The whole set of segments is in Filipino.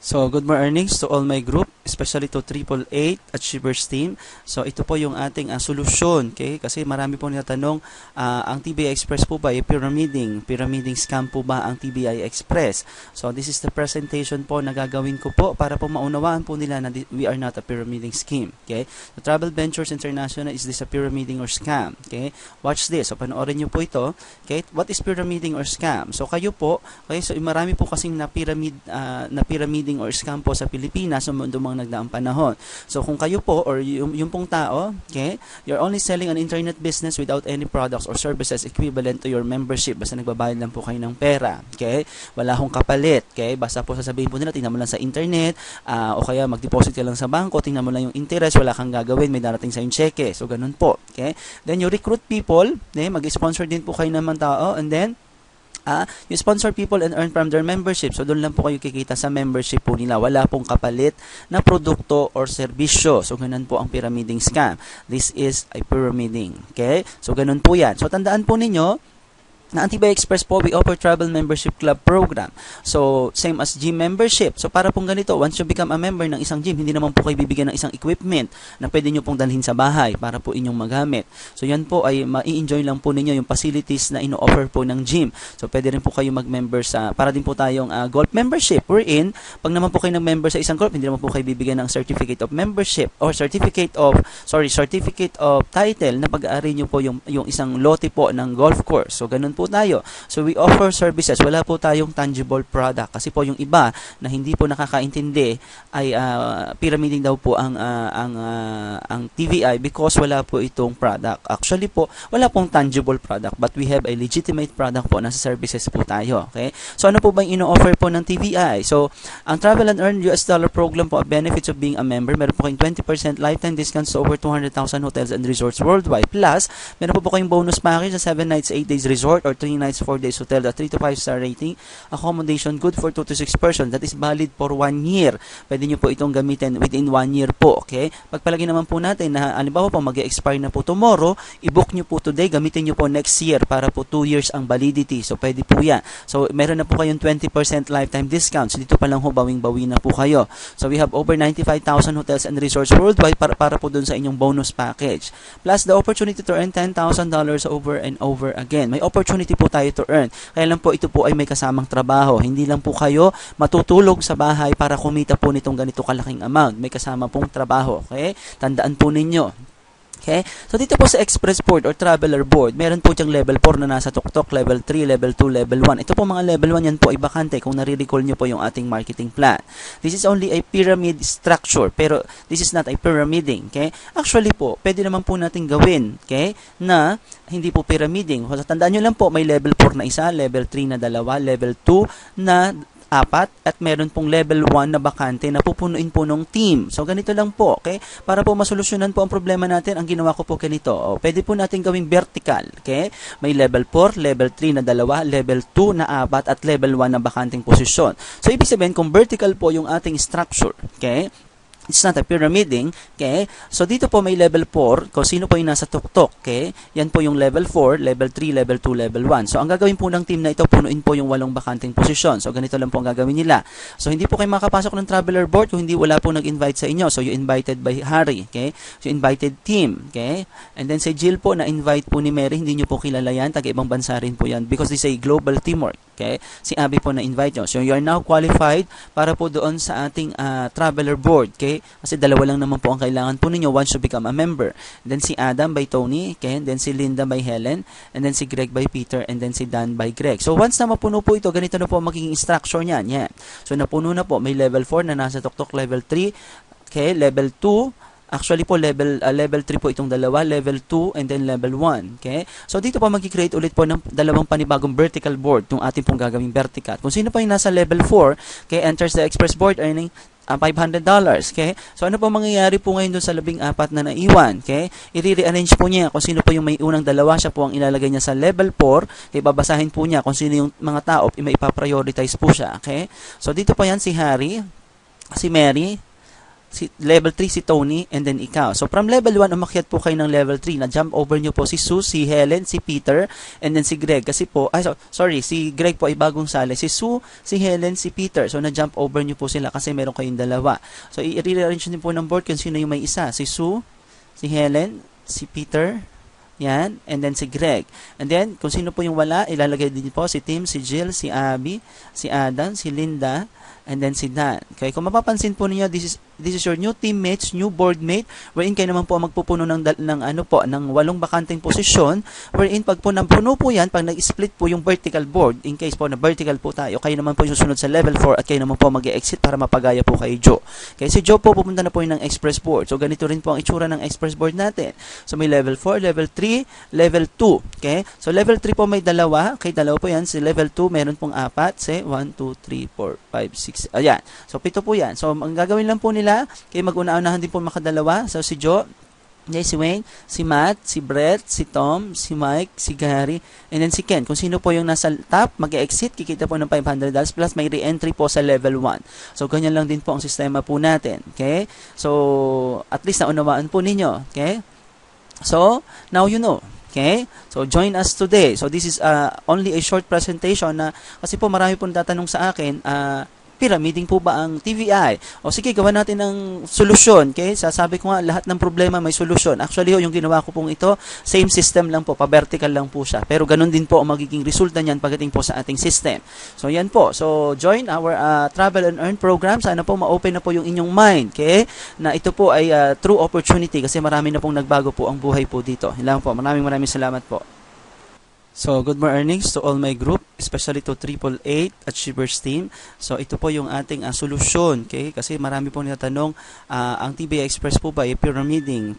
So, good mornings to all my group, especially to 888 Achievers team. So, ito po yung ating solusyon, okay? Kasi marami po nitatanong, ang TBI Express po ba ay pyramiding scam po ba ang TBI Express? So, this is the presentation po na gagawin ko po para po maunawaan po nila na we are not a pyramiding scheme, okay? The Travel Ventures International, is this a pyramiding or scam? Okay? Watch this. So, panoorin nyo po ito. Okay? What is pyramiding or scam? So, kayo po, okay? So, marami po kasing na pyramiding or scam po sa Pilipinas sa mundo mga nagdaang panahon. So kung kayo po or yung pong tao, okay, you're only selling an internet business without any products or services equivalent to your membership. Basta nagbabayad lang po kayo ng pera, okay? Wala hong kapalit, okay? Basta po sasabihin po nila, tingnan mo lang sa internet, o kaya mag-deposit ka lang sa bangko, tingnan mo lang yung interest, wala kang gagawin, may darating sa yung cheque. So ganun po, okay? Then you recruit people, okay? Mag-sponsor din po kayo ng mga tao, and then you sponsor people and earn from their membership. So, doon lang po kayo kikita sa membership po nila. Wala pong kapalit na produkto or serbisyo. So, ganun po ang pyramiding scam. This is a pyramiding. Okay? So, ganun po yan. So, tandaan po ninyo, na TBI Express po, we offer travel membership club program. So, same as gym membership. So, para pong ganito, once you become a member ng isang gym, hindi naman po kayo bibigyan ng isang equipment na pwede nyo pong dalhin sa bahay para po inyong magamit. So, yan po ay ma-enjoy lang po ninyo yung facilities na ino-offer po ng gym. So, pwede rin po kayo mag-member sa, para din po tayong golf membership. Wherein, pag naman po kayo ng-member sa isang golf, hindi naman po kayo bibigyan ng certificate of membership or certificate of title na pag-aari nyo po yung isang lote po ng golf course. So, ganun po tayo. So, we offer services. Wala po tayong tangible product. Kasi po yung iba na hindi po nakakaintindi ay pyramiding daw po ang TVI because wala po itong product. Actually po, wala pong tangible product but we have a legitimate product po. Nasa services po tayo. Okay? So, ano po ba yung ino-offer po ng TVI? So, ang Travel and Earn US Dollar program po, benefits of being a member, meron po kayong 20% lifetime discounts to over 200,000 hotels and resorts worldwide. Plus, meron po kayong bonus package sa 7 nights, 8 days resort or 3 nights, 4 days hotel, 3 to 5 star rating, accommodation good for 2 to 6 person. That is valid for 1 year. Pwede nyo po itong gamitin within 1 year po, okay? Pagpalagay naman po natin na, halimbawa po, mag-expire na po tomorrow, i-book nyo po today, gamitin nyo po next year para po 2 years ang validity. So, pwede po yan. So, meron na po kayong 20% lifetime discounts. Dito pa lang ho, bawing-bawi na po kayo. So, we have over 95,000 hotels and resorts worldwide para po dun sa inyong bonus package. Plus, the opportunity to earn $10,000 over and over again. May opportunity po tayo to earn. Kaya lang po ito po ay may kasamang trabaho. Hindi lang po kayo matutulog sa bahay para kumita po nitong ganito kalaking amount. May kasama pong trabaho. Okay? Tandaan po ninyo. Okay? So, dito po sa Express Board or Traveler Board, meron po diyang level 4 na nasa tuktok, level 3, level 2, level 1. Ito po mga level 1, yan po ay bakante kung nare-recall nyo po yung ating marketing plan. This is only a pyramid structure, pero this is not a pyramiding. Okay? Actually po, pwede naman po natin gawin, okay, na hindi po pyramiding. So, tandaan nyo lang po, may level 4 na isa, level 3 na dalawa, level 2 na 4 at meron pong level 1 na bakante na pupunuin po ng team. So, ganito lang po, okay? Para po masolusyonan po ang problema natin, ang ginawa ko po ganito. Pwede po natin gawing vertical, okay? May level 4, level 3 na dalawa, level 2 na 4 at level 1 na bakanting posisyon. So, ibig sabihin, kung vertical po yung ating structure, okay? It's not a pyramiding, okay? So, dito po may level 4, kung sino po yung nasa tuktok, okay? Yan po yung level 4, level 3, level 2, level 1. So, ang gagawin po ng team na ito, punuin po yung 8 bakanting posisyon. So, ganito lang po ang gagawin nila. So, hindi po kayo makapasok ng Traveler Board kung hindi wala po nag-invite sa inyo. So, you invited by Harry, okay? So, invited team, okay? And then, si Jill po, na-invite po ni Mary, hindi nyo po kilala yan, taga-ibang bansa rin po yan because this is a global teamwork, okay? Si Abby po na-invite nyo. So, you are now qualified para po doon sa ating Traveler Board, okay? Kasi dalawa lang naman po ang kailangan po ninyo once you become a member. And then si Adam by Tony, okay? And then si Linda by Helen, and then si Greg by Peter, and then si Dan by Greg. So once na mapuno po ito, ganito na po magiging structure niyan. Yeah. So napuno na po, may level 4 na nasa tuktok, level 3, okay? Level 2, actually po, level 3 po itong dalawa, level 2, and then level 1. Okay? So, dito po mag-create ulit po ng dalawang panibagong vertical board itong ating pong gagawing vertical. Kung sino po yung nasa level 4, okay, enters the Express Board earning $500. Okay? So, ano po mangyayari po ngayon doon sa 14 na naiwan? Okay? I-rearrange po niya kung sino po yung may unang dalawa, siya po ang ilalagay niya sa level 4. Okay? Babasahin po niya kung sino yung mga tao, may ipaprioritize po siya. Okay? So, dito po yan si Harry, si Mary, level 3 si Tony, and then ikaw. So from level 1, umakyat po kayo ng level 3. Na-jump over nyo po si Sue, si Helen, si Peter, and then si Greg. Kasi po, si Greg po ay bagong sali. Si Sue, si Helen, si Peter. So na-jump over nyo po sila kasi meron kayong dalawa. So i-rearrange din po ng board kung sino yung may isa. Si Sue, si Helen, si Peter, yan, and then si Greg. And then, kung sino po yung wala, ilalagay din po si Tim, si Jill, si Abby, si Adam, si Linda, and then si Dan. Okay, kung mapapansin po niyo, this is your new teammates, new board mate, wherein kayo naman po magpupuno ng 8 bakanteng posisyon, wherein pag po napuno po yan, pag nag-split po yung vertical board, in case po na vertical po tayo, kayo naman po yung susunod sa level 4 at kayo naman po mag-exit para mapagaya po kay Joe. Okay, si Joe po pupunta na po yung ng express board. So ganito rin po ang itsura ng express board natin. So may level 4, level 3, level 2. Okay? So level 3 po may dalawa. Okay, dalawa po yan. Si level 2 meron pong 4. Say 1, 2, 3, 4, 5, 6. Ayan. So 7 po yan. So ang gagawin lang po nila, kayo mag-una-unahan din po makadalawa. So si Joe, si Wayne, si Matt, si Brett, si Tom, si Mike, si Gary, and then si Ken. Kung sino po yung nasa top, mag-exit, kikita po ng $500 plus may re-entry po sa level 1. So, ganyan lang din po ang sistema po natin. Okay? So, at least naunawaan po ninyo. Okay? So, now you know. Okay? So, join us today. So, this is only a short presentation na kasi po marami po natatanong sa akin, pyramiding po ba ang TVI? O sige, gawa natin ng solusyon. Okay? Sasabi ko nga, lahat ng problema may solusyon. Actually, yung ginawa ko pong ito, same system lang po, pa-vertical lang po siya. Pero ganun din po ang magiging resulta niyan pagdating po sa ating system. So, yan po. So, join our Travel and Earn program. Sana po ma-open na po yung inyong mind. Okay? Na ito po ay true opportunity kasi marami na pong nagbago po ang buhay po dito. Yan lang po. Maraming salamat po. So, good morning to all my group, especially to 888 Achievers team. So, ito po yung ating solusyon, okay? Kasi marami pong natatanong, ang TBI Express po ba ay pyramiding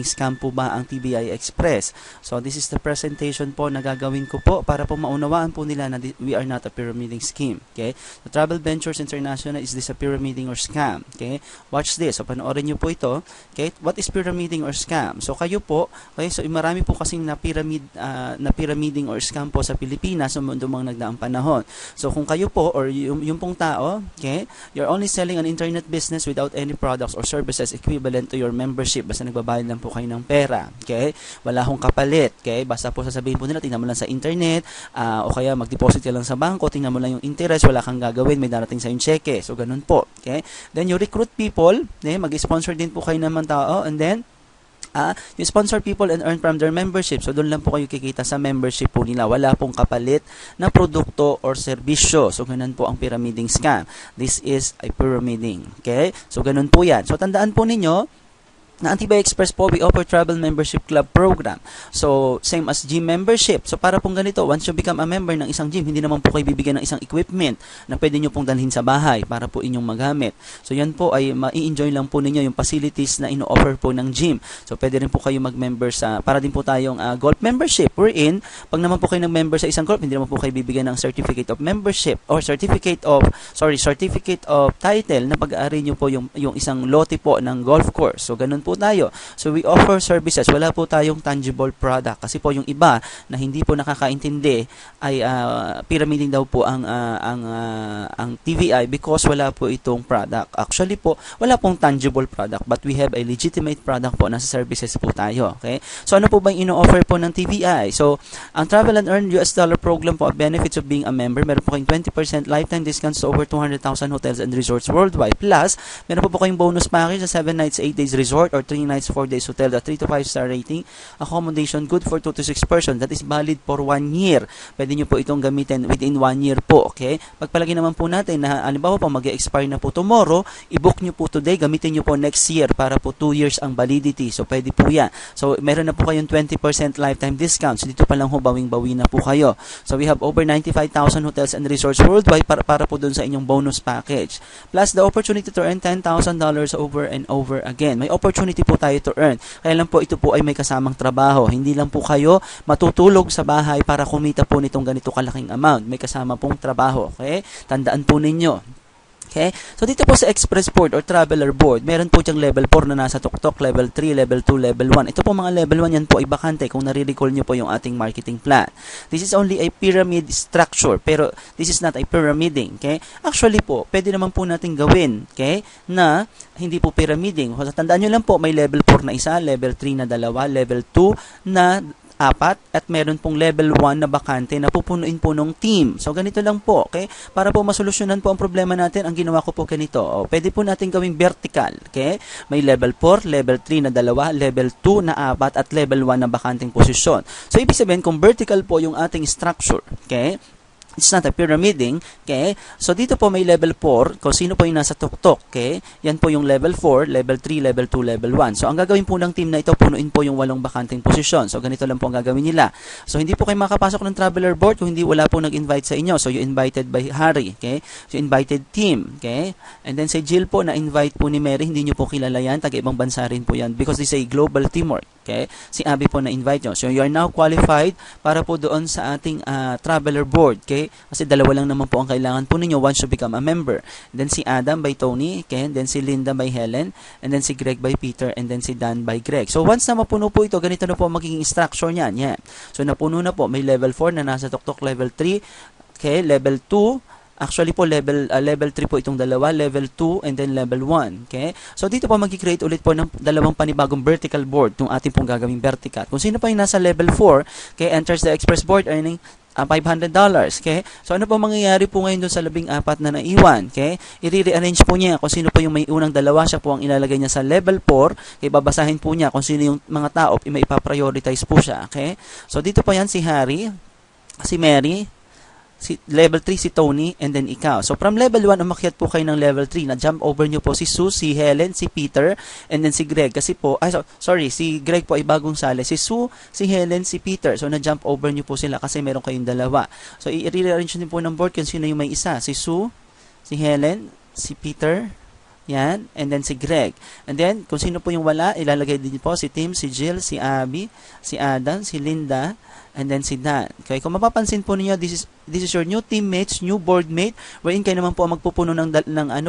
scam po ba ang TBI Express? So, this is the presentation po na gagawin ko po para po maunawaan po nila na we are not a pyramiding scheme, okay? The Travel Ventures International, is this a pyramiding or scam? Okay? Watch this. So, panoorin nyo po ito. Okay? What is pyramiding or scam? So, kayo po, okay? So, marami po kasing na pyramiding or scam po sa Pilipinas sa mundo mga nagdaang panahon. So kung kayo po or yung pong tao, okay, you're only selling an internet business without any products or services equivalent to your membership, basta nagbabayad lang po kayo ng pera, okay? Wala hong kapalit, okay? Basta po sasabihin po nila, tingnan mo lang sa internet, o kaya mag-deposit ka lang sa bangko, tingnan mo lang yung interest, wala kang gagawin, may darating sa yung cheque. So ganun po, okay? Then you recruit people, okay? Mag-sponsor din po kayo naman tao, and then you sponsor people and earn from their membership. So, doon lang po kayo kikita sa membership po nila. Wala pong kapalit na produkto or serbisyo. So, ganun po ang pyramiding scam. This is a pyramiding. Okay? So, ganun po yan. So, tandaan po ninyo, na ang TBI Express po, we offer travel membership club program. So, same as gym membership. So, para pong ganito, once you become a member ng isang gym, hindi naman po kayo bibigyan ng isang equipment na pwede nyo pong dalhin sa bahay para po inyong magamit. So, yan po ay ma-enjoy lang po ninyo yung facilities na ino-offer po ng gym. So, pwede rin po kayo mag-member para din po tayong golf membership. Wherein, pag naman po kayo nag-member sa isang golf, hindi naman po kayo bibigyan ng certificate of membership or certificate of title na pag-aari nyo po yung isang lote po ng golf course. So, ganun po tayo. So, we offer services. Wala po tayong tangible product. Kasi po yung iba na hindi po nakakaintindi ay pyramiding daw po ang TVI because wala po itong product. Actually po, wala pong tangible product but we have a legitimate product po. Nasa services po tayo. Okay? So, ano po ba yung ino-offer po ng TVI? So, ang Travel and Earn US dollar program po, benefits of being a member, meron po kayong 20% lifetime discounts to over 200,000 hotels and resorts worldwide. Plus, meron po kayong bonus package sa 7 nights, 8 days resort or 3 nights, 4 days hotel, the 3 to 5 star rating, accommodation good for 2 to 6 person. That is valid for 1 year. Pwede nyo po itong gamitin within 1 year po, okay? Pagpalagay naman po natin na, halimbawa po, mag-expire na po tomorrow, i-book nyo po today, gamitin nyo po next year para po 2 years ang validity. So, pwede po yan. So, meron na po kayong 20% lifetime discount. So, dito pa lang ho, bawing-bawi na po kayo. So, we have over 95,000 hotels and resorts worldwide para po dun sa inyong bonus package. Plus, the opportunity to earn $10,000 over and over again. May opportunity po tayo to earn. Kaya lang po ito po ay may kasamang trabaho. Hindi lang po kayo matutulog sa bahay para kumita po nitong ganito kalaking amount. May kasama pong trabaho. Okay? Tandaan po ninyo. Okay? So, dito po sa Express Board or Traveler Board, meron po diyang level 4 na nasa tuktok, level 3, level 2, level 1. Ito po mga level 1, yan po ay bakante kung nare-recall nyo po yung ating marketing plan. This is only a pyramid structure, pero this is not a pyramiding. Okay? Actually po, pwede naman po natin gawin, okay, na hindi po pyramiding. So, tandaan nyo lang po, may level 4 na isa, level 3 na dalawa, level 2 na 4 at meron pong level 1 na bakante na pupunuin po ng team. So, ganito lang po, okay? Para po masolusyonan po ang problema natin, ang ginawa ko po ganito. O, pwede po natin gawing vertical, okay? May level 4, level 3 na 2, level 2 na 4, at level 1 na bakanting posisyon. So, ibig sabihin, kung vertical po yung ating structure, okay? It's not a pyramiding, okay? So, dito po may level 4, kung sino po yung nasa tuktok, okay? Yan po yung level 4, level 3, level 2, level 1. So, ang gagawin po ng team na ito, punuin po yung 8 bakanting posisyon. So, ganito lang po ang gagawin nila. So, hindi po kayo makapasok ng traveler board kung hindi wala po nag-invite sa inyo. So, you invited by Harry, okay? So, invited team, okay? And then, si Jill po, na-invite po ni Mary, hindi nyo po kilala yan, taga-ibang bansa rin po yan because this is a global teamwork, okay? Si Abby po na-invite nyo. So, you are now qualified para po doon sa ating traveler board, okay? Kasi dalawa lang naman po ang kailangan po ninyo once you become a member. And then si Adam by Tony, okay? And then si Linda by Helen, and then si Greg by Peter, and then si Dan by Greg. So once na mapuno po ito, ganito na po magiging structure niyan. Yeah. So napuno na po, may level 4 na nasa tuktok, level 3, okay? Level 2, actually po, level 3 po itong dalawa, level 2, and then level 1. Okay? So, dito po mag-create ulit po ng dalawang panibagong vertical board, itong ating pong gagawing vertical. Kung sino pa yung nasa level 4, okay, enters the Express Board earning $500. Okay? So, ano po mangyayari po ngayon doon sa 14 na naiwan? Okay? I-rearrange po niya kung sino po yung may unang dalawa, siya po ang ilalagay niya sa level 4. Okay? Babasahin po niya kung sino yung mga tao, may ipaprioritize po siya. Okay? So, dito po yan si Harry, si Mary, si level 3 si Tony, and then ikaw. So, from level 1, umakyat po kayo ng level 3. Na-jump over nyo po si Sue, si Helen, si Peter, and then si Greg. Kasi po, si Greg po ay bagong sali. Si Sue, si Helen, si Peter. So, na-jump over nyo po sila kasi meron kayong dalawa. So, i-rearrange nyo po ng board kung sino yung may isa. Si Sue, si Helen, si Peter, yan, and then si Greg. And then, kung sino po yung wala, ilalagay din po si Tim, si Jill, si Abby, si Adam, si Linda, and then si Dan. Okay, kung mapapansin po niyo, this is your new teammates, new board mate, wherein kayo naman po magpupuno ng 8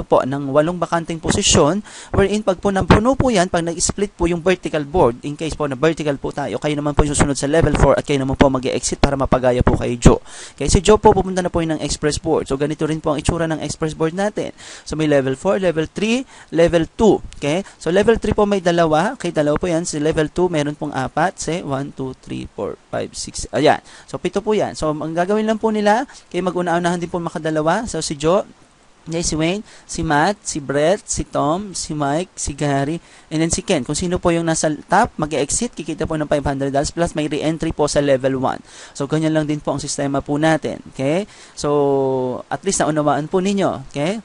bakanting posisyon, wherein pag po napuno po yan, pag nag-split po yung vertical board, in case po na vertical po tayo, kayo naman po yung susunod sa level 4 at kayo naman po mag-exit para mapagaya po kay Joe. Okay, si Joe po pupunta na po yung ng express board. So, ganito rin po ang itsura ng express board natin. So, may level 4, level 3, level 2. Okay, so level 3 po may dalawa. Okay, dalawa po yan. Si level 2, meron pong 4. Say, 1, 2, 3, 4, 5, 6. Ayan. So, 7 po yan. So, ang gagawin lang po nila, kaya mag-una-unahan din po makadalawa. So, si Joe, si Wayne, si Matt, si Brett, si Tom, si Mike, si Gary, and then si Ken. Kung sino po yung nasa top, mag-exit, kikita po ng $500 plus may re-entry po sa level 1. So, ganyan lang din po ang sistema po natin. Okay? So, at least naunawaan po ninyo. Okay?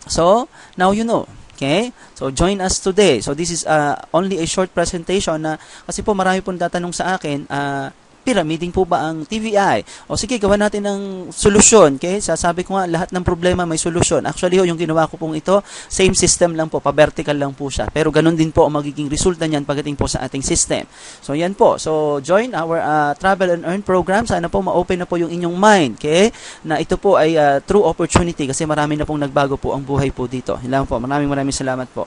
So, now you know. Okay? So, join us today. So, this is only a short presentation na kasi po marami pong tatanong sa akin, pyramiding po ba ang TVI? O sige, gawa natin ng solusyon. Okay? Sasabi ko nga, lahat ng problema may solusyon. Actually, yung ginawa ko pong ito, same system lang po, pa-vertical lang po siya. Pero ganun din po ang magiging resulta niyan pagdating po sa ating system. So, yan po. So, join our Travel and Earn program. Sana po ma-open na po yung inyong mind. Okay? Na ito po ay true opportunity kasi marami na pong nagbago po ang buhay po dito. Yun lang po. Maraming salamat po.